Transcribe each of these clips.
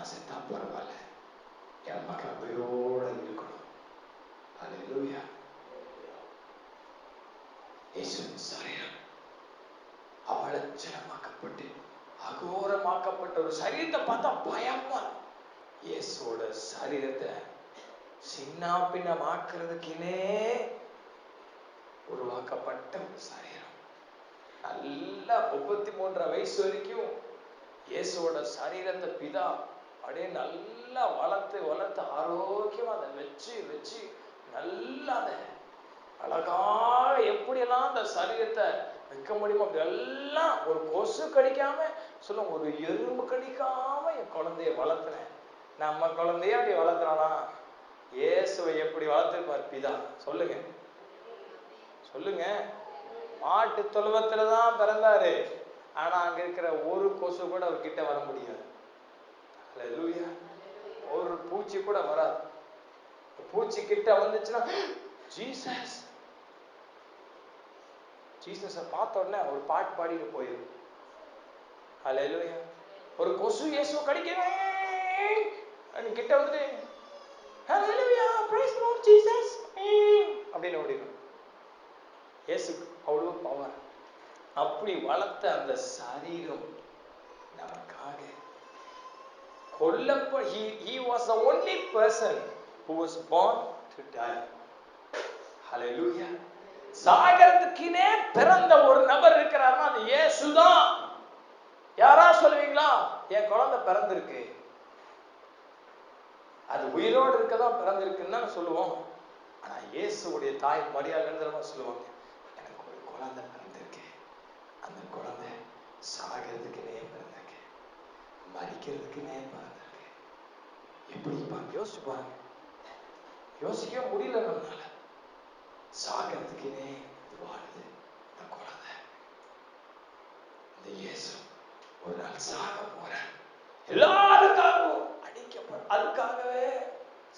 நான் செத்தா பரவாயில்ல, என் மகன் உயிரோட இருக்கணும். அல்லேலூயா. இயேசுவின் சரீரம் அவலட்சணமாக்கப்பட்டு அகோரமாக்கப்பட்ட ஒரு சரீரத்தை பார்த்தா பயமா. இயேசுவோட சரீரத்தை சின்ன பின்னமாக்குறதுக்குனே உருவாக்கப்பட்ட ஒரு சரீரம். நல்லா 33 வயசு வரைக்கும் இயேசுவோட சரீரத்தை பிதா அப்படியே நல்லா வளர்த்து ஆரோக்கியமா அதை வச்சு நல்லா அதை அழகாக எப்படியெல்லாம் அந்த சரீரத்தை வைக்க முடியுமோ எல்லாம் ஒரு கொசு கடிக்காம சொல்லுங்க, ஒரு எறும்பு கடிக்காம என் குழந்தைய வளர்த்துனேன். நம்ம குழந்தைய அப்படி வளர்த்துறானா? இயேசுவை எப்படி வளர்த்துருப்பார் பிதா? சொல்லுங்க சொல்லுங்க. மாட்டு தொழுவத்துலதான் பிறந்தாரு. ஆனா அங்க இருக்கிற ஒரு கொசு கூட அவர் கிட்ட வர முடியாது. அல்லேலூயா. ஒரு பூச்சி கூட வராது. பூச்சி கிட்ட வந்துச்சுன்னா ஜீசஸ பார்த்த உடனே ஒரு பாட்டு பாடிட்டு போயிடும். அல்லேலூயா. ஒரு கொசு இயேசுவை கடிக்கிறேன் கிட்ட வந்துட்டு அல்லேலூயா பிரைஸ் தி லார்ட் ஜீசஸ் அப்படின்னு ஓடிடும். இயேசு அவ்வளவு பவர். அப்படி வளர்த்த அந்த சரீரம் நமக்காக he was the only person who was born to die. Hallelujah. சாகறதுக்குனே பிறந்த ஒரு நபர் இருக்கிறார்னா அது இயேசுதான். யாரா சொல்லுவீங்களா? என் குழந்தை பிறந்திருக்கு, அது உயிரோடு இருக்கதான் பிறந்திருக்குன்னு தான் சொல்லுவோம். ஆனா இயேசுடைய தாய் மரியாதை சொல்லுவாங்க, எனக்கு ஒரு குழந்தை பிறந்திருக்கு, அந்த குழந்தை சாகிறதுக்குனே பிறந்திருக்கு, மரிக்கிறதுக்குனே பிறந்திருக்கு. எப்படி யோசிச்சு பாருங்க. யோசிக்க முடியல நம்மளால. சாகிறதுக்குனே வாழுது இந்த குழந்தை. இந்த இயேசு ஒரு நாள் சாக போற எல்லாருக்காகவும் அடிக்கப்படும். அதுக்காகவே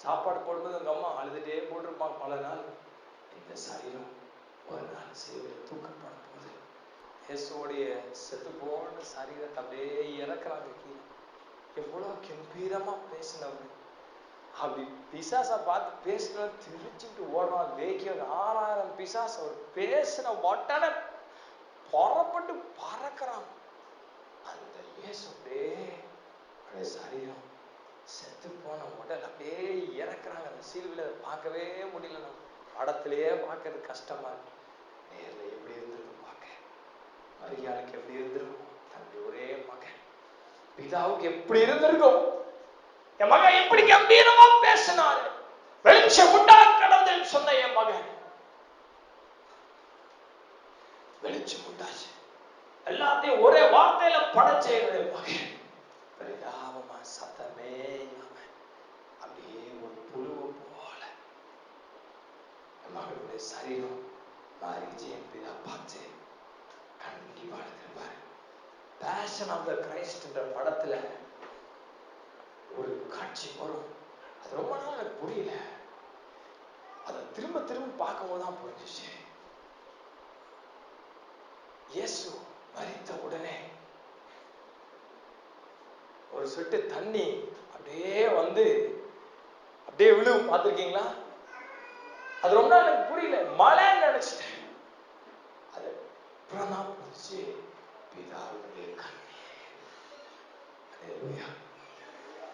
சாப்பாடு போடும்போது எங்க அம்மா அழுதுட்டே போட்டிருப்பாங்க பல நாள். இந்த சரீரம் ஒரு நாள் சேவையில் தூக்கப்பட போது இயேசுடைய செத்து போன சரீரத்தை அப்படியே இறக்குறாங்க கீழே. எவ்வளவு கம்பீரமா பேசினவங்க. அப்படி பிசாசை பார்த்து பேசின திருச்சிட்டு ஓடுறான். வேக்கியம் 6000 பிசாசு அவர் பேசின ஒட்டனை புறப்பட்டு பறக்கிறான். அந்த இயேசு அப்படியே சரீரம் செத்து போன உடல் அப்படியே இறக்குறாங்க. அந்த சீல்வில பார்க்கவே முடியல. நம்ம படத்திலேயே பார்க்கறது கஷ்டமா இருக்கு. நேர்ல எப்படி இருந்திருக்கும் பார்க்க. மரியாளுக்கு எப்படி இருந்திருக்கும்? தன்னுடைய ஒரே மகன். பிதாவுக்கு எப்படி இருந்திருக்கும்? என் மகன் எப்படி கம்பீரமா பேசினாரு. வெளிச்சம் உண்டா கடந்தேன்னு சொன்ன என் மகன் வெளிச்சம் உண்டாச்சு. எல்லாத்தையும் ஒரே வார்த்தையில படைச்ச என்னுடைய மகன் பரிதாபமா சத்தமே இல்லாம அப்படியே ஒரு புழுவை போல என் மகனுடைய சரீரம் மாறிச்சு. என் பிதா பார்த்து கண்டிப்பா எடுத்திருப்பாரு. பேஷன் ஆஃப் த கிரைஸ்ட் என்ற படத்துல ஒரு காட்சி வரும். அது ரொம்ப நாள் எனக்கு புரியல. அதை திரும்ப பார்க்கும் போதுதான் புரிஞ்சிச்சு. இயேசு மரித்த உடனே ஒரு சொட்டு தண்ணி அப்படியே வந்து அப்படியே விழுவும். பார்த்திருக்கீங்களா? அது ரொம்ப நாள் எனக்கு புரியல. மழைன்னு நினைச்சிட்டேன். அது அப்புறம் புரிச்சு பிதாவுடைய கண்ணீர். அல்லேலூயா.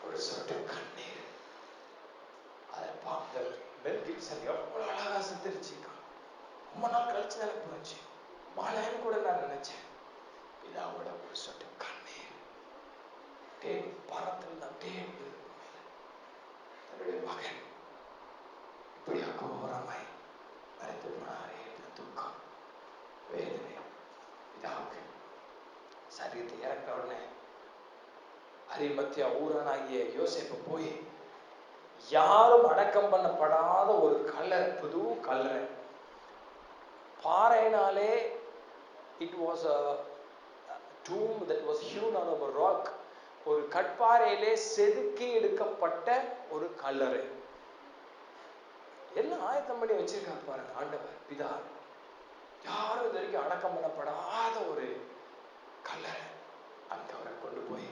ஒரு சொட்டு கண்ணீர். அதை பார்த்த பெல் கிப்சன் எவ்வளவு அழகா சித்தரிச்சிருக்கான். ரொம்ப நாள் கழிச்சு எனக்கு புரிஞ்சு. மழைன்னு கூட நான் நினைச்சேன். பிதாவோட ஒரு சொட்டு கண்ணீர் பரத்தில் அப்படியே தன்னுடைய மகன் இப்படி அகோரமாய் மறைத்து போனாரே என்ற துக்கம், வேதனை பிதாவுக்கு. சரீரத்தை இறக்கிற உடனே அரிமத்தியா ஊரானாகிய யோசேப்பு போய் யாரும் அடக்கம் பண்ணப்படாத ஒரு கல்லறை, புது கல்லறை, பாறையினாலே it was a tomb that was hewn out of a rock. ஒரு கற்பாறையிலே செதுக்கி எடுக்கப்பட்ட ஒரு கல்லறை. எல்லாம் ஆயத்தம் பண்ணி வச்சிருக்காங்க பாருங்க ஆண்டவர் பிதா. யாரும் இது வரைக்கும் அடக்கம் பண்ணப்படாத ஒரு கல்லறை. அங்க அவரை கொண்டு போய்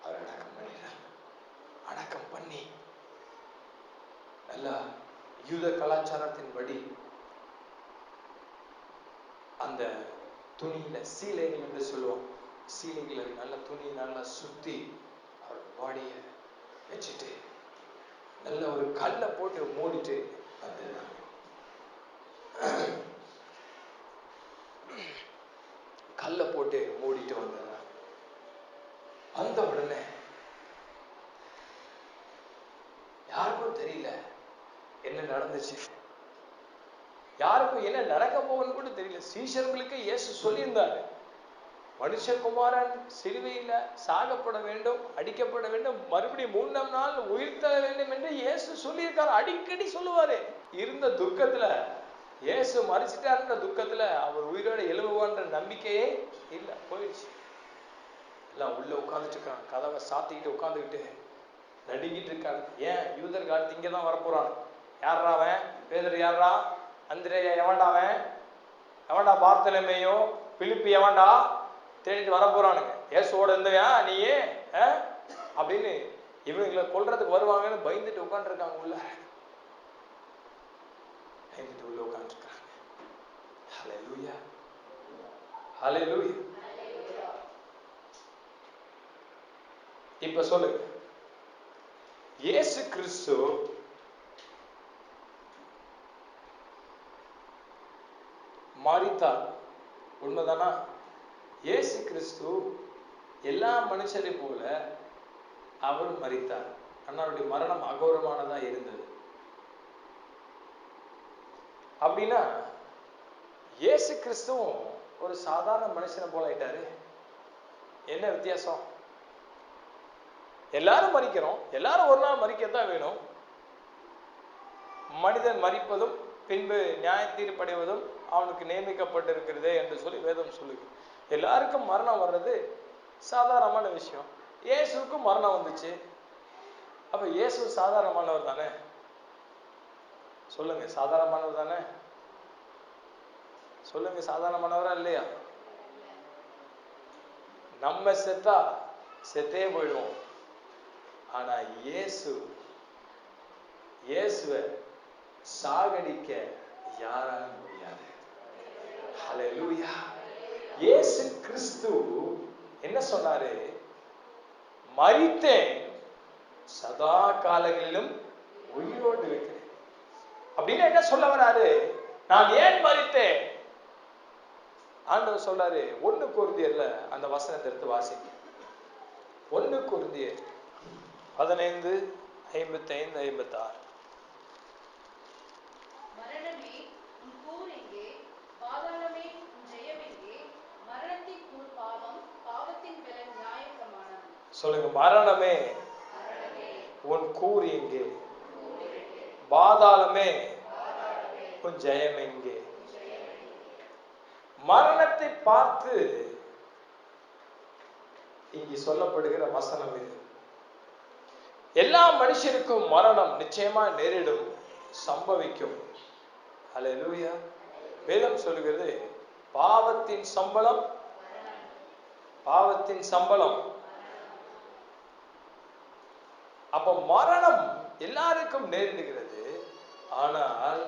அவர் அடக்கம் பண்ணிடுறாங்க. நல்லா யூத கலாச்சாரத்தின்படி அந்த துணியில சீலைகள் என்று சொல்லுவோம், சீலைகளை நல்ல துணி நல்லா சுத்தி அவர் பாடிய வச்சுட்டு நல்ல ஒரு கல்லை போட்டு மூடிட்டு வந்துடுறாங்க. கல்லை போட்டு மூடிட்டு வந்துடுறாங்க. வந்த உடனே யாருக்கும் தெரியல என்ன நடந்துச்சு, யாருக்கும் என்ன நடக்க போகுன்னு கூட தெரியல. சீஷர்களுக்கு இயேசு சொல்லியிருந்தாரு, மனுஷகுமாரன் சிலுவையில சாகப்பட வேண்டும், அடிக்கப்பட வேண்டும், மறுபடியும் 3ஆம் நாள் உயிர் தர வேண்டும் என்று இயேசு சொல்லியிருக்காரு. அடிக்கடி சொல்லுவாரு. இருந்த துக்கத்துல, இயேசு மறிச்சிட்டாருன்ற துக்கத்துல அவர் உயிரோட எழுவுவான்ற நம்பிக்கையே இல்லை, போயிடுச்சு. எல்லாம் உள்ள உட்கார்ந்துட்டு இருக்காங்க, கதவை சாத்திக்கிட்டு உட்காந்துக்கிட்டு நடுங்கிட்டு இருக்காங்க. ஏன்? யூதர்கள் அடுத்து இங்கதான் வரப்போறான். யாரா அவன்? பேதுரு யாரா? அந்திரேயா எவன்டாவன்? எவன்டா? பார்த்தலமேயோ பிலிப்பு எவன்டா? தேடிட்டு வர போறானுங்க. ஏசுவோட இருந்தவையா நீயே அப்படின்னு இவங்களை கொல்றதுக்கு வருவாங்கன்னு பயந்துட்டு உட்காந்துருக்காங்க. உள்ள பயந்துட்டு உள்ள உட்காந்துருக்காங்க. ஹல்லேலூயா, ஹல்லேலூயா. இப்ப சொல்லுங்க, இயேசு கிறிஸ்து மரித்தார், உண்மைதானா? இயேசு கிறிஸ்து எல்லா மனுஷரை போல அவர் மரித்தார். அவருடைய மரணம் அகோரமானதா இருந்தது. அப்படின்னா இயேசு கிறிஸ்துவும் ஒரு சாதாரண மனுஷனை போல ஆயிட்டாரு. என்ன வித்தியாசம்? எல்லாரும் மரிக்கிறோம், எல்லாரும் ஒரு நாள் மரிக்கத்தான் வேணும். மனிதன் மரிப்பதும் பின்பு நியாய தீர்ப்படைவதும் அவனுக்கு நியமிக்கப்பட்டிருக்கிறதே என்று சொல்லி வேதம் சொல்லுது. எல்லாருக்கும் மரணம் வர்றது சாதாரணமான விஷயம். இயேசுக்கும் மரணம் வந்துச்சு. அப்ப இயேசு சாதாரணமானவர் தானே? சொல்லுங்க, சாதாரணமானவர் தானே? சொல்லுங்க, சாதாரணமானவரா இல்லையா? நம்ம செத்தா செத்தே போயிடுவோம். ஆனா இயேசுவை சாகடிக்க யாராலும் முடியாது. ஹல்லேலூயா. இயேசு கிறிஸ்து என்ன சொன்னாரு? மரித்தேன், சதா காலங்களிலும் உயிரோடு இருக்கிறேன். அப்படின்னு என்ன சொல்ல வராரு? நான் ஏன் மரித்தேன்? ஆண்டவர் சொல்றாரு, 1 கொரிந்தியர்ல அந்த வசனத்தை எடுத்து வாசிங்க. 1 கொரிந்தியர் 15:55-56. மரணமே உன் கூர் எங்கே? பாதாளமே உன் ஜெயம் எங்கே? மரணத்தின் கூர் பாவம், பாவத்தின் பலன் நியாயப்பிரமாணம். சொல்லுங்க, மரணமே உன் கூர் எங்கே? பாதாளமே உன் ஜெயம் எங்கே? மரணத்தை பார்த்து இங்கு சொல்லப்படுகிற வசனம் இது. எல்லா மனுஷருக்கும் மரணம் நிச்சயமா நேரிடும், சம்பவிக்கும். ஹல்லேலூயா. வேதம் சொல்லுகிறது, பாவத்தின் சம்பளம், பாவத்தின் சம்பளம். அப்ப மரணம் எல்லாருக்கும் நேரிடுகிறது. ஆனால்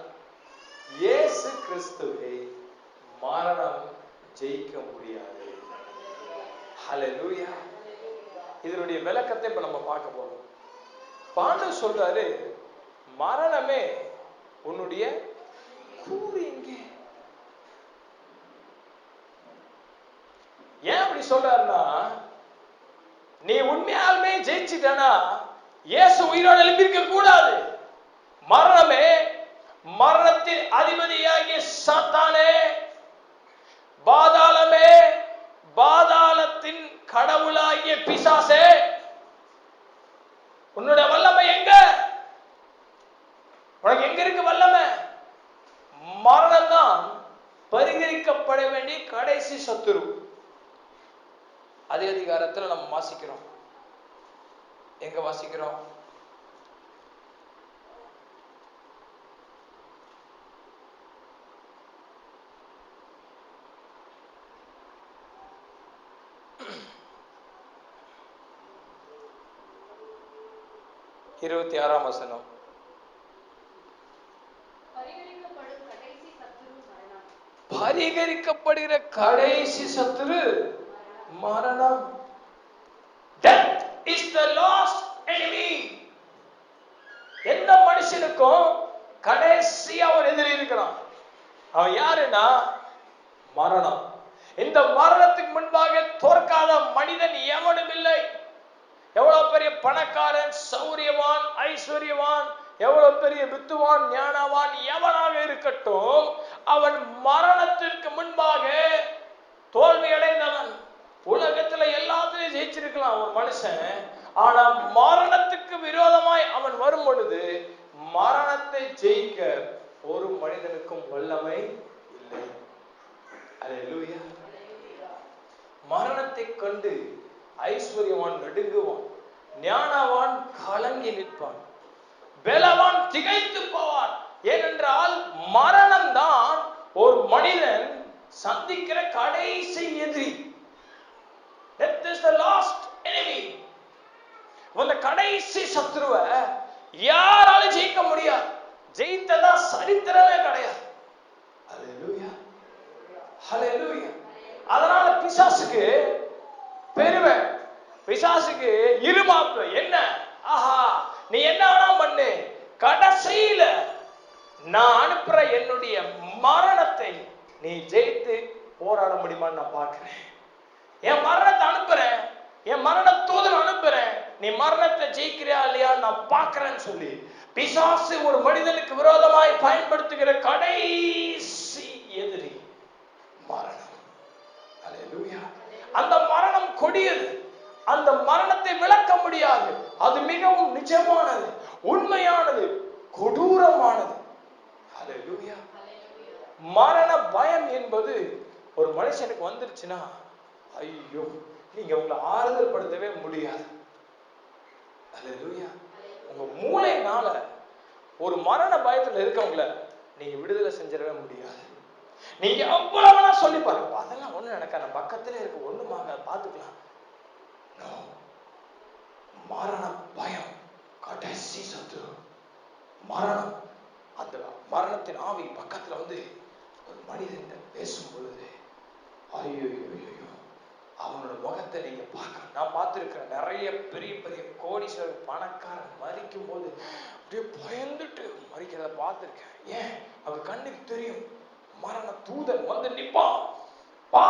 இயேசு கிறிஸ்துவை மரணம் ஜெயிக்க முடியாது. ஹல்லேலூயா. இதனுடைய விளக்கத்தை இப்ப நம்ம பார்க்க போறோம். ஆண்டவர் சொல்றாரு, மரணமே உன்னுடைய கூர் எங்கே? ஏன் அப்படி சொல்றாருன்னா, நீ உண்மையாலுமே ஜெயிச்சுட்டனா இயேசு உயிரோடு எழுப்பியிருக்க கூடாது. மரணமே, மரணத்தின் அதிபதியாகிய சாத்தானே, பாதாளமே, பாதாளத்தின் கடவுளாகிய பிசாசே, உன்னுடைய வல்லமை எங்க? உனக்கு எங்க இருக்கு வல்லமை? மரணம் தான் பரிகரிக்கப்பட வேண்டிய கடைசி சத்துரு. அதே அதிகாரத்தில் நம்ம வாசிக்கிறோம். எங்க வாசிக்கிறோம்? இருபத்தி 6ஆம் வசனம். பரிகரிக்கப்படுகிற கடைசி சத்துரு மரணம். Death is the last enemy. எந்த மனுஷனுக்கும் கடைசியா ஒரு எதிரி இருக்கிறான். அவன் யாருன்னா மரணம். இந்த மரணத்துக்கு முன்பாக தோற்காத மனிதன் எவனும் இல்லை. எவ்வளவு பெரிய பணக்காரன், சௌரியவான், ஐஸ்வர்யவான், எவ்வளவு பெரிய வித்துவான், ஞானவான் எவனாக இருக்கட்டும், அவன் மரணத்திற்கு முன்பாக தோல்வி அடைந்தவன். உலகத்துல எல்லாத்திலையும் ஜெயிச்சிருக்கலாம் ஒரு மனுஷன். ஆனா மரணத்துக்கு விரோதமாய் அவன் வரும் பொழுது மரணத்தை ஜெயிக்க ஒரு மனிதனுக்கும் வல்லமை இல்லை. அல்லேலூயா. மரணத்தை கண்டு ஐஸ்வர்யவான் நடுங்குவான், ஞானவான் கலங்கி நிற்பான், பலவான் திகைத்து போவான். ஏனென்றால் மரணம் தான் ஒரு மனிதன் சந்திக்கிற கடைசி எதிரி. Death is the last enemy. அந்த கடைசி சத்துருவை யாராலும் ஜெயிக்க முடியாது. ஜெயித்ததா சரித்திரமே கிடையாது. அல்லேலூயா, அல்லேலூயா. அதனால பிசாசுக்கு பெருமை, பிசாசுக்கு இருமாப்பு என்ன? ஆஹா, நீ என்ன வேணா பண்ணு, கடைசியில நான் அனுப்புற என்னுடைய மரணத்தை நீ ஜெயித்து போராட முடியுமான்னு நான் பார்க்கிறேன். என் மரணத்தை அனுப்புறேன், என் மரண தூதன் அனுப்புறேன், நீ மரணத்தை ஜெயிக்கிறியா இல்லையா நான் பார்க்கிறேன்னு சொல்லி பிசாசு ஒரு மனிதனுக்கு விரோதமாய் பயன்படுத்துகிற கடைசி எதிரி மரணம். அல்லேலூயா. அந்த மரணம் கொடியது. அந்த மரணத்தை விளக்க முடியாது. அது மிகவும் நிஜமானது, உண்மையானது, கொடூரமானது. அல்லேலூயா. மரண பயம் என்பது ஒரு மனுஷனுக்கு வந்துருச்சுன்னா, ஐயோ, நீங்க உங்களை ஆறுதல் படுத்தவே முடியாது. அல்லேலூயா. உங்க மூளைனால ஒரு மரண பயத்துல இருக்கவங்கள நீங்க விடுதலை செஞ்சிடவே முடியாது. நீங்க எவ்வளவு சொல்லி பாருங்க, அதெல்லாம் ஒண்ணு நடக்காது, பக்கத்துல இருக்கு, ஒண்ணுமாக பாத்துக்கலாம். மரண பயம் கடைசி சத்துரு மரணம். அந்த மரணத்தின் ஆவி பக்கத்துல வந்து ஒரு மனிதன் பேசும் பொழுது ஐயோ, அவனோட முகத்தை நீங்க பார்க்க, நான் பார்த்திருக்கிறேன் நிறைய பெரிய பெரிய கோடீஸ்வரர் பணக்காரன் மறிக்கும் போது அப்படியே பயந்துட்டு மறிக்கிறத பார்த்திருக்கேன். ஏன்? அவர் கண்ணுக்கு தெரியும் மரண தூதன் வந்து நிப்பான், வா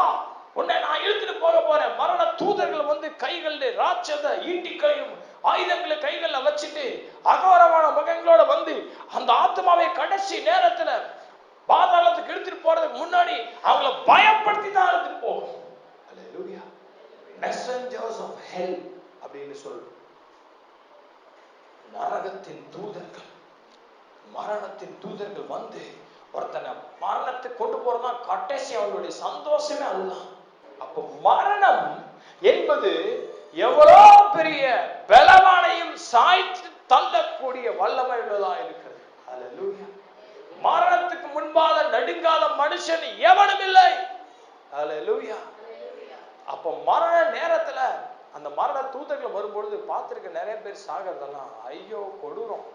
உன்னை நான் இழுத்துட்டு போக போறேன். மரண தூதர்கள் வந்து கைகள்ல ராட்சத ஈட்டிகளையும் ஆயுதங்களை கைகள்ல வச்சுட்டு அகோரமான முகங்களோட வந்து அந்த ஆத்மாவை கடைசி நேரத்துல பாதாளத்துக்கு இழுத்துட்டு போறதுக்கு முன்னாடி அவங்களை பயப்படுத்தி தான் இழுத்துட்டு போகும். அல்லேலூயா. Messengers of hell அப்படின்னு சொல்றோம். நரகத்தின் தூதர்கள், மரணத்தின் தூதர்கள் வந்து ஒருத்தனை மரணத்தை கொண்டு போறதுதான் கடைசி அவங்களுடைய சந்தோஷமே அதுதான். அப்ப மரணம் என்பது எவ்வளோ பெரிய பலவானையும் சாய்த்து தள்ளக்கூடிய வல்லமை உள்ளதா இருக்கிறது. அல்லேலூயா. மரணத்துக்கு முன்பாக நடுங்காத மனுஷன் எவனும் இல்லை. அல்லேலூயா. அப்ப மரண நேரத்துல அந்த மரண தூதர்கள் வரும்பொழுது பார்த்திருக்க நிறைய பேர் சாகிறதெல்லாம் ஐயோ கொடூரம்.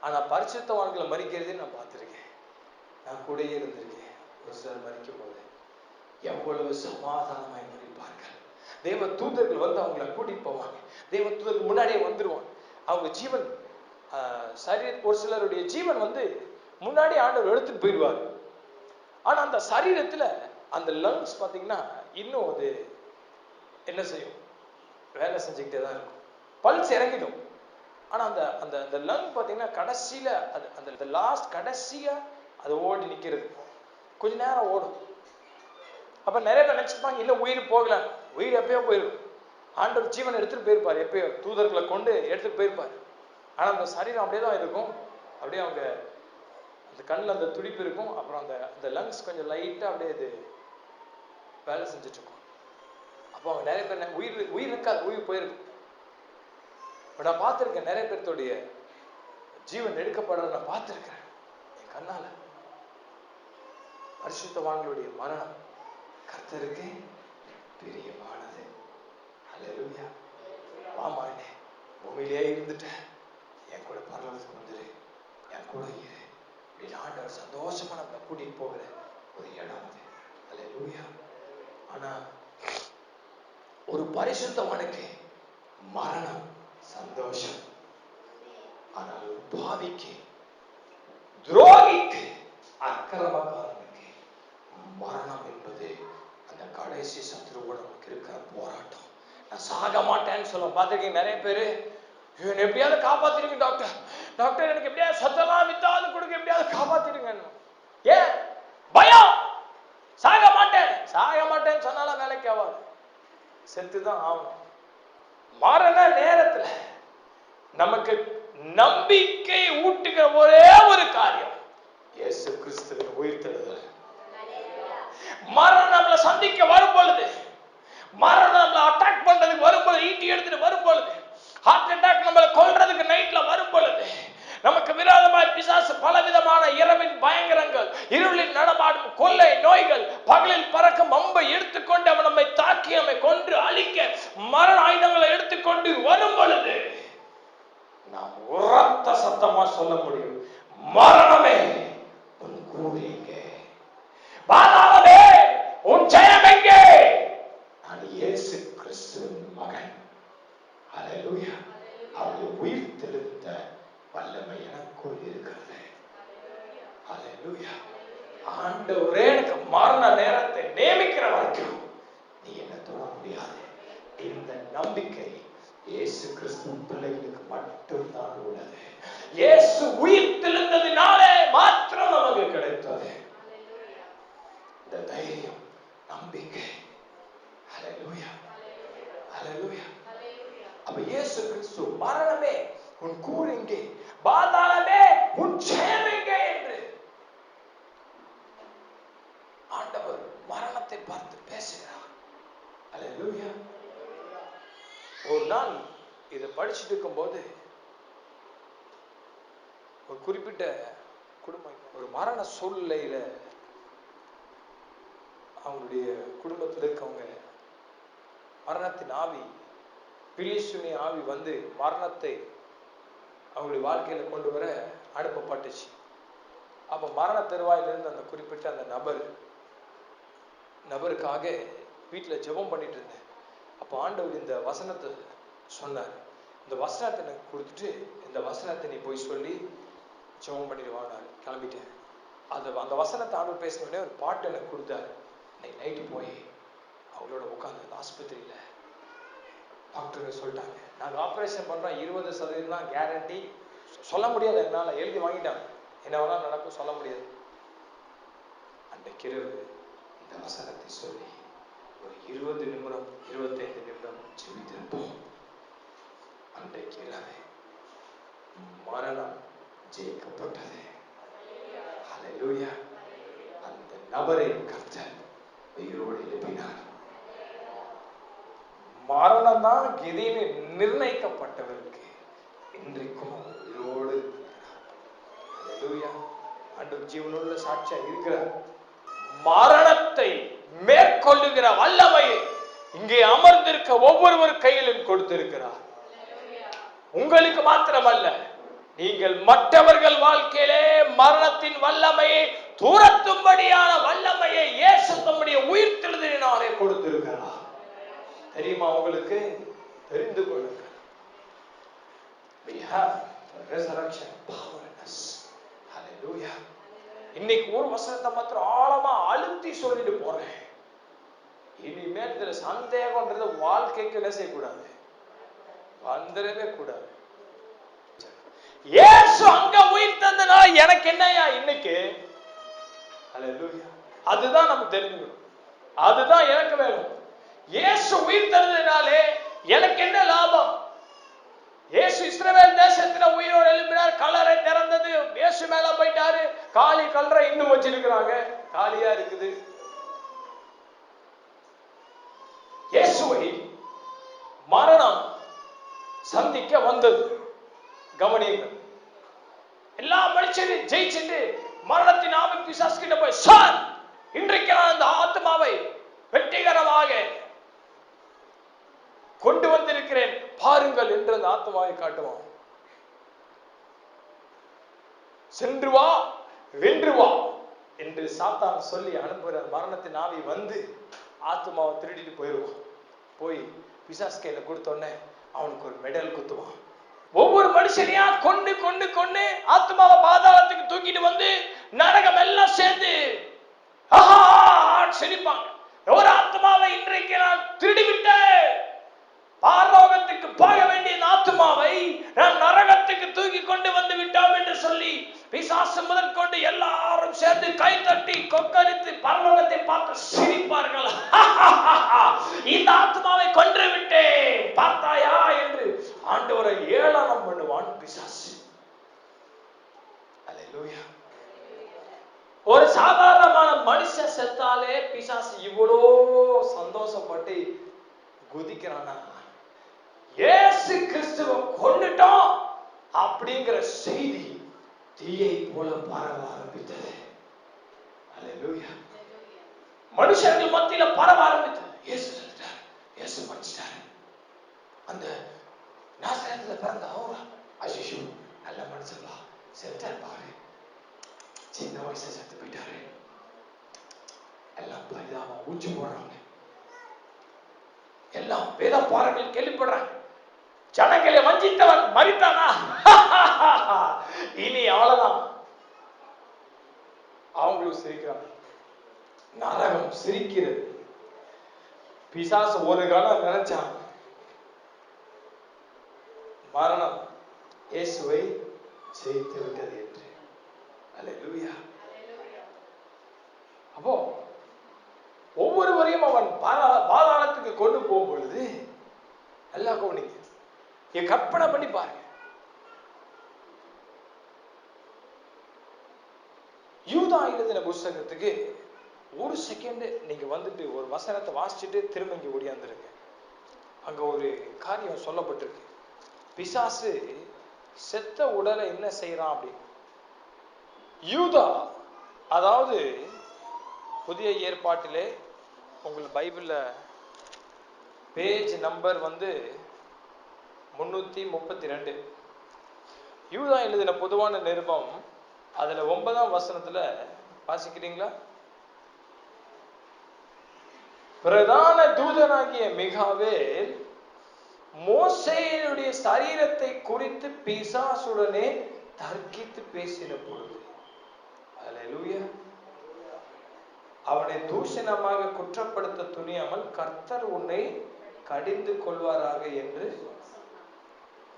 ஆனா பரிசுத்தவான்களை மறிக்கிறதே நான் பார்த்திருக்கேன், நான் கூட இருந்திருக்கேன். ஒரு சிலர் மறிக்கும் போது எவ்வளவு சமாதானமாய் மறிப்பார்கள். தேவ தூதர்கள் வந்து அவங்களை கூட்டிட்டு போவாங்க. தேவ தூதர்கள் முன்னாடியே வந்துருவாங்க. அவங்க ஜீவன் ஒரு சிலருடைய ஜீவன் வந்து முன்னாடி ஆண்டவர் எடுத்துட்டு போயிடுவார். ஆனா அந்த சரீரத்துல அந்த லங்ஸ் பாத்தீங்கன்னா இன்னும் அது என்ன செய்யும், வேலை செஞ்சுக்கிட்டே தான் இருக்கும். பல்ஸ் இறங்கிடும். ஆனா அந்த அந்த அந்த லங் பாத்தீங்கன்னா கடைசியில அது அந்த லாஸ்ட் கடைசியா அது ஓடி நிக்கிறது. கொஞ்ச நேரம் ஓடும். அப்ப நிறைய பேர் நினைச்சுப்பாங்க இல்ல உயிர் போகல, உயிர் எப்பயோ போயிருக்கும். ஆண்டவர் ஜீவன் எடுத்துட்டு போயிருப்பாரு, எப்பயோ தூதர்களை கொண்டு எடுத்துட்டு போயிருப்பாரு. ஆனா அந்த சரீரம் அப்படியே தான் இருக்கும். அப்படியே அவங்க அந்த கண்ணில் அந்த துடிப்பு இருக்கும். அப்புறம் அந்த அந்த லங்ஸ் கொஞ்சம் லைட்டா அப்படியே இது வேலை செஞ்சுட்டு இருக்கும். அப்போ அவங்க நிறைய பேர் உயிர் இருக்காது, உயிர் போயிருக்கும். நான் பார்த்திருக்கேன் நிறைய பேர்த்தோடைய ஜீவன் எடுக்கப்படுறத நான் பார்த்திருக்கிறேன் என் கண்ணால. பரிசுத்தவான்களுடைய மரணம் கர்த்தருக்கு பிரியமானது. அல்லேலூயா. ஆமாண்ணே, பூமியிலே இருந்துட்ட என் கூட பரலோகத்துக்கு வந்துரு, என் கூட இரு அப்படின்னு ஆண்டவர் சந்தோஷமா நம்மளை கூட்டிட்டு போகிற ஒரு இடம் அது. அல்லேலூயா. ஆனா ஒரு பரிசுத்தவனுக்கு மரணம் சந்தோஷம். ஆனால் ஒரு பாவிக்கு, துரோகிக்கு, அக்கிரமக்காரனுக்கு மரணம் என்பது அந்த கடைசி சத்துருவோட நமக்கு இருக்கிற போராட்டம். நான் சாக மாட்டேன்னு சொல்ல பார்த்துருக்கீங்க நிறைய பேரு. எப்படியாவது காப்பாத்திருங்க டாக்டர், டாக்டர் எனக்கு எப்படியாவது சொத்தெல்லாம் வித்தாவது கொடுக்க, எப்படியாவது காப்பாத்திருங்க. ஏன் பயம்? சாக மாட்டேன்னு சொன்னாலும் வேலைக்கு ஆகாது, செத்துதான் ஆகணும். மரண நேரத்துல நமக்கு நம்பிக்கை ஊட்டுகிற ஒரே ஒரு காரியம் இயேசு கிறிஸ்துவின் உயிர்த்தெழுதல். மரணம் நம்மளை சந்திக்க வரும் பொழுது, மரணம் நம்மளை அட்டாக் பண்றதுக்கு வரும் பொழுது, ஈட்டி எடுத்துட்டு வரும் பொழுது, ஹார்ட் அட்டாக் நம்மளை கொல்றதுக்கு நைட்ல வரும் பொழுது, நமக்கு விரோதமாய் பிசாசு பலவிதமான இரவின் பயங்கரங்கள், இருளில் நடமாடும் கொள்ளை நோய்கள், பகலில் பறக்கும் அம்பை எடுத்துக்கொண்டு அவன் நம்மை தாக்கி நம்மை கொன்று அழிக்க மரண ஆயுதங்களை எடுத்துக்கொண்டு வரும் பொழுது நாம் உரத்த சத்தமா சொல்ல முடியும், மரணமே உன் கூறு எங்கே, பாதாளமே உன் ஜெயம் எங்கே, நான் இயேசு கிறிஸ்துவின் மகன். அல்லேலூயா. அவருடைய உயிர் தெழுந்த வல்லமை எனக்குள் இருக்கிறது. அல்லேலூயா. ஆண்டவரே எனக்கு மரண நேரத்தை நியமிக்கிற வரைக்கும் நீ என்ன தொட முடியாது. இந்த நம்பிக்கை இயேசு கிறிஸ்துவின் பிள்ளைகளுக்கு மட்டும்தான் உள்ளது. இயேசு உயிர் தெழுந்ததினாலே மாத்திரம் நமக்கு கிடைத்தது இந்த தைரியம், நம்பிக்கை. அல்லேலூயா. அல்லேலூயா. அப்ப இயேசு கிறிஸ்து மரணமே உன் கூறு எங்கே, பாதாளமே உன் ஜெயம் எங்கே என்று ஆண்டவர் மரணத்தை பார்த்து பேசுகிறார். அல்லேலூயா. ஒரு நாள் இதை படிச்சுட்டு இருக்கும் போது ஒரு குறிப்பிட்ட குடும்பம் ஒரு மரண சூழ்நிலையில அவங்களுடைய குடும்பத்தில் இருக்கவங்க மரணத்தின் ஆவி, பிலிசுனி ஆவி வந்து மரணத்தை அவங்களுடைய வாழ்க்கையில கொண்டு வர அனுப்பப்பட்டுச்சு. அப்ப மரண தருவாயிலிருந்து அந்த குறிப்பிட்ட அந்த நபருக்காக வீட்டுல ஜெபம் பண்ணிட்டு இருந்தேன். அப்ப ஆண்டவர் இந்த வசனத்தை சொன்னார். இந்த வசனத்தை எனக்கு கொடுத்துட்டு, இந்த வசனத்தை நீ போய் சொல்லி ஜெபம் பண்ணிட்டு வாங்கினாரு. கிளம்பிட்டேன். அந்த வசனத்தை ஆண்டவர் பேசின உடனே ஒரு பாட்டு எனக்கு கொடுத்தாரு. நைட்டு போய் அவங்களோட உட்காந்து ஆஸ்பத்திரியில டாக்டர் சொல்லிட்டாங்க, நாங்க ஆபரேஷன் பண்றோம், 20% தான் கேரண்டி, சொல்ல முடியாது, என்னால எழுதி வாங்கிட்டாங்க, என்ன வேணா நடக்கும், சொல்ல முடியாது. அன்றைக்கு இரவு இந்த வசனத்தை சொல்லி ஒரு 20 நிமிடம் 25 நிமிடம் ஜெபித்திருப்போம். அன்றைக்கு இரவு மரணம் ஜெயிக்கப்பட்டது. அல்லேலூயா. அந்த நபரை கர்த்தர் உயிரோடு எழுப்பினார். மரணம் தான் கதின்னு நிர்ணயிக்கப்பட்டவருக்கு இன்றைக்கும் உயிரோடு ஆண்டவர் ஜீவனுள்ள சாட்சியா இருக்கிறார். மரணத்தை மேற்கொள்ளுகிற வல்லமையை இங்கே அமர்ந்திருக்க ஒவ்வொருவர் கையிலும் கொடுத்திருக்கிறார். உங்களுக்கு மாத்திரமல்ல, நீங்கள் மற்றவர்கள் வாழ்க்கையிலே மரணத்தின் வல்லமையை துரத்தும்படியான வல்லமையை இயேசு தம்முடைய உயிர்த்தெழுதலினாலே கொடுத்திருக்கிறார். தெரியுமா உங்களுக்கு? தெரிந்து கொள்ளுங்கள். We have the resurrection power in us. Hallelujah. இன்னைக்கு ஒரு வசனத்தை மாத்திரம் ஆழமா அழுத்தி சொல்லிட்டு போறேன். இனிமேல் இதுல சந்தேகம்ன்றது வாழ்க்கைக்கு என்ன செய்யக்கூடாது, வந்துடவே கூடாது. இயேசு அங்க உயிர் தந்தனால எனக்கு என்னையா இன்னைக்கு? ஹல்லேலூயா. அதுதான் நமக்கு தெரிஞ்சுக்கணும். அதுதான் எனக்கு வேணும். இயேசு உயிர் தந்ததினாலே எனக்கு என்ன லாபம்? இயேசு இஸ்ரவேல் தேசத்துல உயிரோடு எழுப்பினார், கல்லறை திறந்தது, இயேசு மேல போயிட்டாரு. காலி கல்லறை இன்னும் வச்சிருக்கிறாங்க, காலியா இருக்குது. இயேசுவை மரணம் சந்திக்க வந்தது. கவனியுங்கள். எல்லா மனுஷனையும் ஜெயிச்சுட்டு மரணத்தின் ஆவி பிசாசு கிட்ட போய், சார் இன்றைக்கு நான் அந்த ஆத்மாவை வெற்றிகரமாக கொண்டு வந்திருக்கிறேன் பாருங்கள் என்று அந்த ஆத்மாவை காட்டுவான். சென்று வா, வென்று வா என்று சாத்தான் சொல்லி அனுப்புகிற மரணத்தின் ஆவி வந்து ஆத்மாவை திருடிட்டு போயிடுவான். போய் பிசாசு கையில கொடுத்தோடனே அவனுக்கு ஒரு மெடல் குத்துவான். ஒவ்வொரு மனுஷனையா கொண்டு கொண்டு கொண்டு ஆத்மாவை பாதாளத்துக்கு தூக்கிட்டு வந்து நரகம் எல்லாம் சேர்ந்து சிரிப்பாங்க. ஒரு ஆத்மாவை இன்றைக்கு நான் திருடி விட்டேன், பாரலோகத்துக்கு போக வேண்டிய ஆத்மாவை நான் நரகத்துக்கு தூக்கி கொண்டு வந்து விட்டோம் என்று சொல்லி பிசாசு முதல் கொண்டு எல்லாரும் சேர்ந்து கை தட்டி கொக்கரித்து பரலோகத்தை பார்த்து சிரிப்பார்கள். இந்த ஆத்மாவை கொன்று விட்டேன் பார்த்தாயா என்று ஆண்டவரை ஏளனம் பண்ணுவான் பிசாசு. அல்லேலூயா. ஒரு சாதாரணமான மனுஷன் செத்தாலே பிசாசு இவ்வளோ சந்தோஷப்பட்டு குதிக்கிறானா? இயேசு கிறிஸ்துவை கொன்னுட்டோம் அப்படிங்கிற செய்தி தீயை போல பரவ ஆரம்பித்தது. அல்லேலூயா. மனுஷர்கள் மத்தியில பரவ ஆரம்பித்தது. இயேசு செத்துட்டார், இயேசு மரிச்சிட்டார். அந்த நாசரேத்துல பிறந்த அவரா அய்யோ நல்ல மனுஷன்ப்பா, செத்தார் பாரு, சின்ன வயசுல செத்து போயிட்டாரு. எல்லாம் பரிதாபம் ஊச்சி போடுறாங்க. எல்லாம் வேத பாரங்கள் கேள்விப்படுறாங்க. ஜனங்களை வஞ்சித்தவன் மரித்தானா? இனி அவ்வளவுதான். அவங்களும் சிரிக்கிறாங்க. நரகம் சிரிக்கிறது. பிசாசு ஒரு காலம் நினைச்சான் மரணம் இயேசுவை ஜெயித்து விட்டது என்று. அல்லேலூயா. அப்போ ஒவ்வொருவரையும் அவன் பாதாளத்துக்கு கொண்டு போகும் பொழுது நல்லா கவனிங்க, என் கற்பனை பண்ணி பாருங்க. யூதா எழுதின புஸ்தகத்துக்கு ஒரு செகண்ட் நீங்க வந்துட்டு ஒரு வசனத்தை வாசிச்சுட்டு திரும்ப இங்க ஓடியாந்துருங்க. அங்க ஒரு காரியம் சொல்லப்பட்டிருக்கு. பிசாசு செத்த உடலை என்ன செய்யறான் அப்படி. யூதா, அதாவது புதிய ஏற்பாட்டிலே உங்கள் பைபிள்ல பேஜ் நம்பர் 332 யூதா எழுதின பொதுவான நிருபம், அதுல 9ஆம் வசனத்துல வாசிக்கிறீங்களா? பிரதான தூதனாகிய மிகாவேல் மோசேயுடைய சரீரத்தை குறித்து பிசாசுடனே தர்க்கித்து பேசின பொழுது, அல்லேலூயா, அவனை தூஷணமாக குற்றப்படுத்த துணியாமல் கர்த்தர் உன்னை கடிந்து கொள்வாராக என்று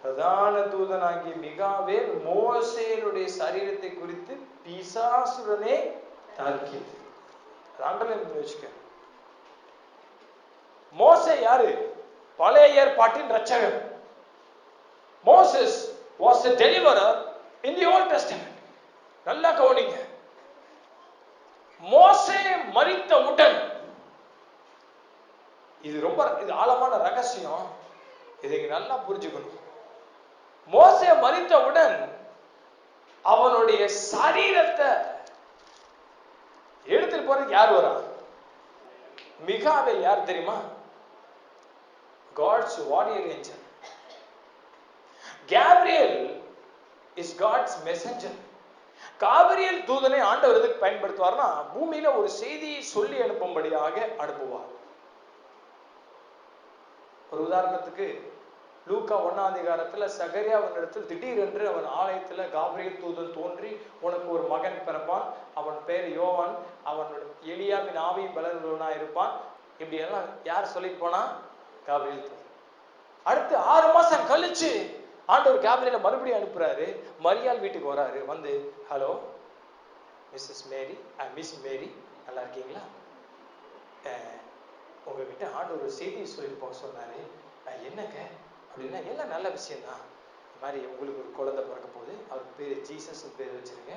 பிரதான தூதனாகிய மிகாவேல் மோசேயுடைய சரீரத்தை குறித்து பிசாசுடனே தர்க்கித்து. வச்சுக்க. மோசே யாரு? பழைய ஏற்பாட்டின் ரட்சகர். Moses was the deliverer in the Old Testament. நல்லா கவனிங்க. மோசே மரித்தவுடன், இது ரொம்ப ஆழமான ரகசியம், இதை நல்லா புரிஞ்சுக்கணும். மோசே மரித்தவுடன் அவனுடைய சரீரத்தை எடுத்துட்டு போறதுக்கு யார் வரா? மிகாவேல். யார் தெரியுமா? God's warrior angel. Gabriel is God's messenger. Gabriel தூதனை ஆண்டவர் எதுக்கு பயன்படுத்துவார்னா, பூமியில ஒரு செய்தியை சொல்லி அனுப்பும்படியாக அனுப்புவார். ஒரு உதாரணத்துக்கு லூக்கா 1ஆம் அதிகாரத்துல சகரியாவின் இடத்தில் திடீரென்று அவன் ஆலயத்துல காபிரியல் தூதன் தோன்றி, உனக்கு ஒரு மகன் பிறப்பான், அவன் பேர் யோவான், அவன் எலியாவின் ஆவியும் பலருள்ளவனா இருப்பான். இப்படி எல்லாம் யார் சொல்லிட்டு போனா? காபிரியல் தூதன். அடுத்து 6 மாசம் கழிச்சு ஆண்டவர் காபிரியலை மறுபடியும் அனுப்புறாரு. மரியாள் வீட்டுக்கு வராரு. வந்து, ஹலோ மிஸ்ஸஸ் மேரி, மிஸ் மேரி, நல்லா இருக்கீங்களா? உங்ககிட்ட ஆண்டவர் ஒரு செய்தியை சொல்லிட்டு போக சொன்னாரு. என்னங்க அப்படின்னா, எல்லாம் நல்ல விஷயம்தான். இந்த மாதிரி உங்களுக்கு ஒரு குழந்தை பிறக்க போகுது, அவருக்கு பேர் ஜீசஸ் பேர் வச்சிருங்க,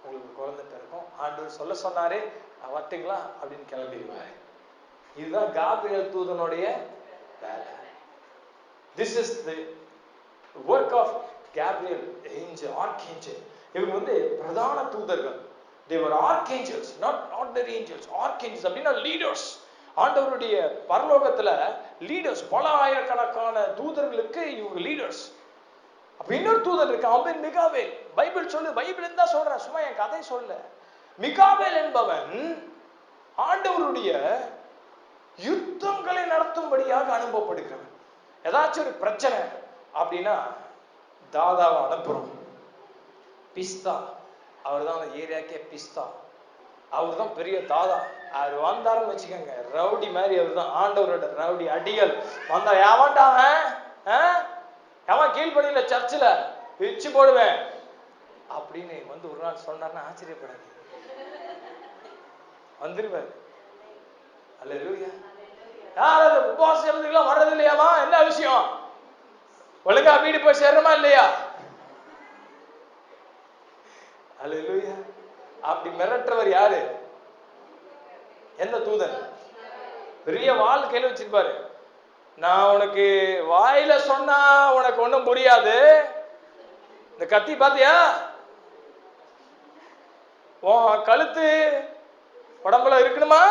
உங்களுக்கு குழந்தை பிறக்கும், ஆண்டவர் சொல்ல சொன்னாரு, வரட்டுங்களா அப்படின்னு கிளம்பிடுவாரு. இதுதான் காபிரியல் தூதனுடைய வேலை. This is the work of Gabriel, angel, archangel. இவங்க பிரதான தூதர்கள். They were archangels, not ordinary angels. Archangels அப்படின்னா leaders. ஆண்டவருடைய பரலோகத்துல லீடர்ஸ், பல ஆயிரக்கணக்கான தூதர்களுக்கு இவங்க லீடர்ஸ். அப்ப இன்னொரு தூதர் இருக்கு, அவன் பேர் மிகாவேல். பைபிள் சொல்லு, பைபிள் இருந்தா சொல்றேன், சும்மா என் கதை சொல்ல. மிகாவேல் என்பவன் ஆண்டவருடைய யுத்தங்களை நடத்தும்படியாக அனுப்பப்படுகிறவன். ஏதாச்சும் ஒரு பிரச்சனை அப்படின்னா தாதாவை அனுப்புறோம். பிஸ்தா, அவர் தான் அந்த ஏரியாக்கே பிஸ்தா, அவர் தான் பெரிய தாதா. அவர் வந்தாருன்னு வச்சுக்கோங்க, ரவுடி மாதிரி. அவர் தான் ஆண்டவரோட ரவுடி. அடிகள் வந்தா எவன்டாங்க, எவன் கீழ்படியில சர்ச்சில் பிச்சு போடுவேன் அப்படின்னு வந்து ஒரு நாள் சொன்னார்னா ஆச்சரியப்படாது, வந்துருவாரு. அல்லேலூயா. யாராவது உபவாசம் இருந்துக்கலாம் வர்றது இல்லையாமா? என்ன விஷயம்? ஒழுங்கா வீடு போய் சேரணுமா இல்லையா? அல்லேலூயா. அப்படி மிரட்டுறவர் யாரு? எந்த தூதன்? பெரிய வாள் கையில வச்சிருப்பாரு. நான் உனக்கு வாயில சொன்னா உனக்கு ஒண்ணும் புரியாது, இந்த கத்தி பாத்தியா, உன் கழுத்து உடம்புல இருக்கணுமா?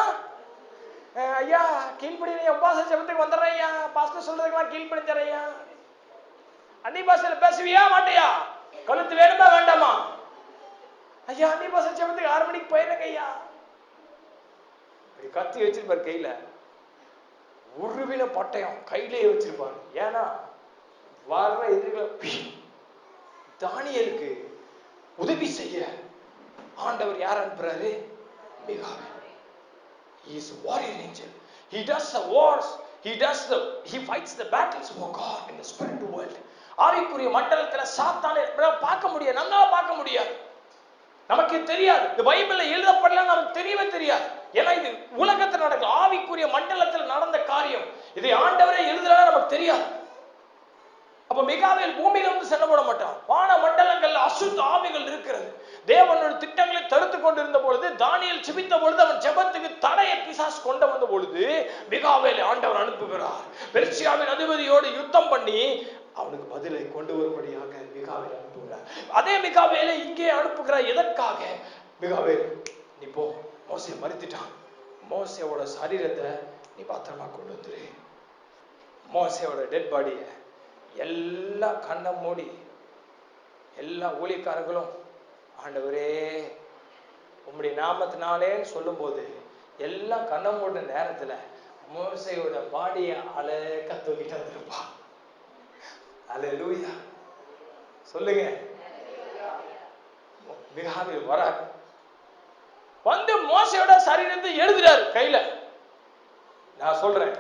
ஐயா கீழ்படி, உபாச ஜெபத்துக்கு வந்துடுறேன் ஐயா, பாஸ்டர் சொல்றதுக்கெல்லாம் கீழ்படிஞ்சிடறேன் ஐயா. அன்னி பாஷையில பேசுவியா மாட்டியா? கழுத்து வேணுமா வேண்டாமா? ஐயா அன்னி பாஷை ஜெபத்துக்கு 6 மணிக்கு போயிருங்க ஐயா. கத்தி வச்சிருப்பாரு கையில, உருவின பட்டயம் கையிலேயே வச்சிருப்பாரு. ஏன்னா வர்ற எதிரிகளை தானியேலுக்கு உதவி செய்ய ஆண்டவர் யார் அனுப்புறாரு? மிகாவேல். He is a warrior angel. He does the wars. He fights the battles for God in the spiritual world. ஆவிக்குரிய மண்டலத்துல சாத்தானை பார்க்க முடியாது, நம்மளால பார்க்க முடியாது, நமக்கு தெரியாது. இந்த பைபிள்ல எழுதப்படல, நமக்கு தெரியவே தெரியாது. ஏன்னா இது உலகத்தில் நடக்கும், ஆவிக்குரிய மண்டலத்தில் நடந்த காரியம். இதை ஆண்டவரே எழுதுறா நமக்கு தெரியாது. அப்ப மிகாவேல் பூமியில வந்து சண்டை போட மாட்டான். வான மண்டலங்கள்ல அசுத்த ஆவிகள் இருக்கிறது. தேவனோட திட்டங்களை தடுத்து கொண்டிருந்த பொழுது, தானியேல் ஜெபித்த பொழுது, அவன் ஜெபத்துக்கு தடையை பிசாசு கொண்டு வந்த பொழுது மிகாவேலை ஆண்டவர் அனுப்புகிறார். பெர்சியாவின் அதிபதியோடு யுத்தம் பண்ணி அவனுக்கு பதிலை கொண்டு வரும்படியாக மிகாவேல் அனுப்புகிறார். அதே மிகாவேலை இங்கே அனுப்புகிறார். எதற்காக? மிகாவேல் நீ போ, மோசே மரித்துட்டான், மோசேவோட சரீரத்தை நீ பத்திரமா கொண்டு வந்துரு. மோசேவோட டெட் பாடிய எல்லா கண்ணை மூடி எல்லா ஊழியக்காரர்களும் ஆண்டவரே உம்முடைய நாமத்தினாலேன்னு சொல்லும் போது எல்லாம் கண்ணை மூடின நேரத்துல மோசேயோட பாடியை அழகா தூக்கிட்டு வந்துருப்பா. அல்லேலூயா சொல்லுங்க. மிகாவேல் வரார், வந்து மோசேயோட சரீரத்தை எழுதுறாரு கையில. நான் சொல்றேன்,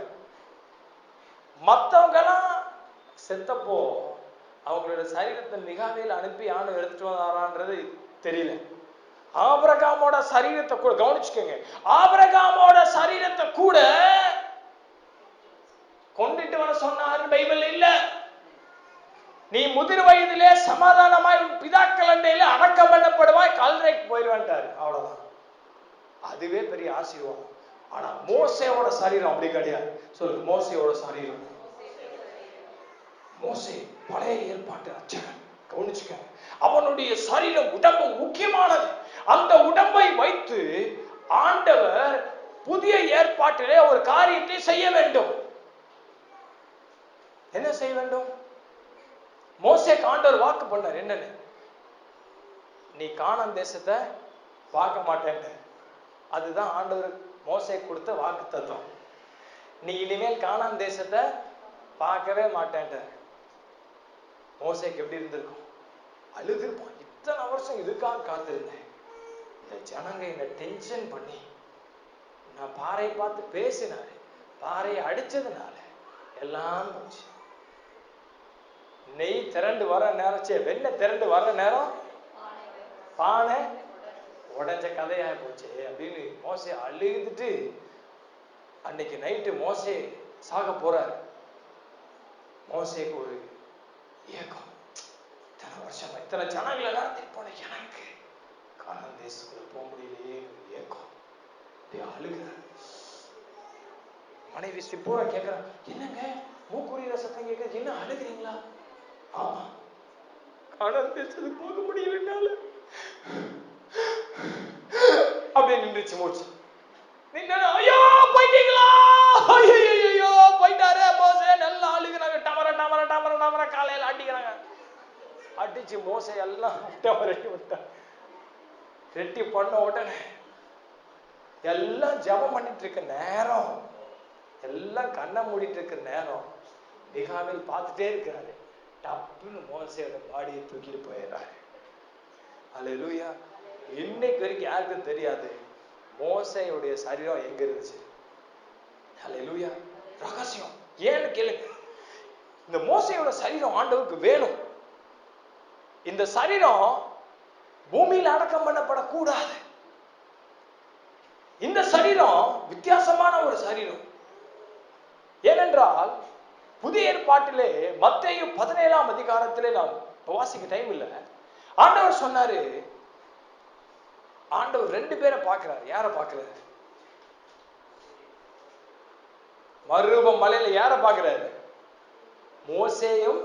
மத்தவங்க எல்லாம் செத்தப்போ அவங்களோட சரீரத்தை மிகாவேல் அனுப்பி ஆண்டு எடுத்துட்டு வந்தாரான்றது தெரியல. ஆபிரகாமோட சரீரத்தை கூட கவனிச்சுக்கோங்க, ஆபிரகாமோட சரீரத்தை கூட கொண்டுட்டு வர சொன்னாரு பைபிள் இல்ல. நீ முதிர் வயதிலே சமாதானமாய் பிதாக்கள் அண்டையில அடக்கம் பண்ணப்படுவாய், கல்றைக்கு போயிடுவான்ட்டாரு. அவ்வளவுதான். அதுவே பெரிய ஆசீர்வாதம். ஆனா மோசேயோட சரீரம் அப்படி கிடையாது. சொல்லுங்க, மோசேயோட சரீரம். மோசே பழைய ஏற்பாட்டு அர்ச்சகன். கவனிச்சுக்க, அவனுடைய சரீரம் உடம்பு முக்கியமானது. அந்த உடம்பை வைத்து ஆண்டவர் புதிய ஏற்பாட்டிலே ஒரு காரியத்தை செய்ய வேண்டும். என்ன செய்ய வேண்டும்? மோசேக்கு ஆண்டவர் வாக்கு பண்ணார். என்னன்னு? நீ கானான் தேசத்தை பார்க்க மாட்டேன். அதுதான் ஆண்டவர் மோசே கொடுத்த வாக்கு தத்துவம். நீ இனிமேல் கானான் தேசத்தை பார்க்கவே மாட்டேன். மோசேக்கு எப்படி இருந்திருக்கும்? அழுதுருப்பான். இத்தனை வருஷம் இதுக்காக காத்திருந்தேன், இந்த ஜனங்க என்ன டென்ஷன் பண்ணி, நான் பாறை பார்த்து பேசினாரு, பாறையை அடிச்சதுனால எல்லாம் போச்சு. நெய் திரண்டு வர நேரம், வெண்ணெய் திரண்டு வர நேரம் பானை உடஞ்ச கதையா போச்சு அப்படின்னு மோசே அழுதுட்டு அன்னைக்கு நைட்டு மோசே சாக போறாரு. மோசேக்கு ஒரு ஏக்கம், இத்தனை வருஷம் இத்தனை ஜனங்களை நடத்திட்டு போன எனக்கு கானான் தேசத்துக்குள்ள போக முடியலையே ஏக்கம். அழுகிறார். மனைவி சிப்போரா கேட்கிறான், என்னங்க மூக்குரியிற சத்தம் கேட்குது, என்ன அழுகிறீங்களா? ஆமா, கானான் தேசத்துக்கு போக முடியலனால அப்படியே நின்றுச்சு மூச்சு. ஐயோ போயிட்டீங்களா? ஐயோ போயிட்டாரு மோசே. நல்லா அழுகிறாங்க. டமர டமர டமர டமர காலையில அடிக்கிறாங்க. அடிச்சு மோசே எல்லாம் டமரட்டி விட்டாங்க. ரெட்டி பண்ண உடனே எல்லாம் ஜெபம் பண்ணிட்டு இருக்க நேரம், எல்லாம் கண்ணை மூடிட்டு இருக்கிற நேரம், மிகாவேல் பார்த்துட்டே இருக்கிறாரு. டப்புன்னு மோசையோட பாடியை தூக்கிட்டு போயிடுறாரு. அல்லேலூயா. இன்னைக்கு வரைக்கும் யாருக்கும் தெரியாது மோசையுடைய சரீரம் எங்க இருந்துச்சு. அல்லேலூயா. ரகசியம். ஏன்னு கேளுங்க, இந்த மோசையோட சரீரம் ஆண்டவருக்கு வேணும். இந்த சரீரம் பூமியில் அடக்கம் பண்ணப்படக்கூடாது. இந்த சரீரம் வித்தியாசமான ஒரு சரீரம். ஏனென்றால் புதிய ஏற்பாட்டிலே மத்தேயு 17ஆம் அதிகாரத்திலே, நாம் வாசிக்க டைம் இல்லை, ஆண்டவர் சொன்னாரு, ஆண்டவர் 2 பேரை பார்க்கிறார். யாரை பார்க்கிறாரு? மறுரூபம் மலையில யாரை பார்க்கிறாரு? மோசேயும்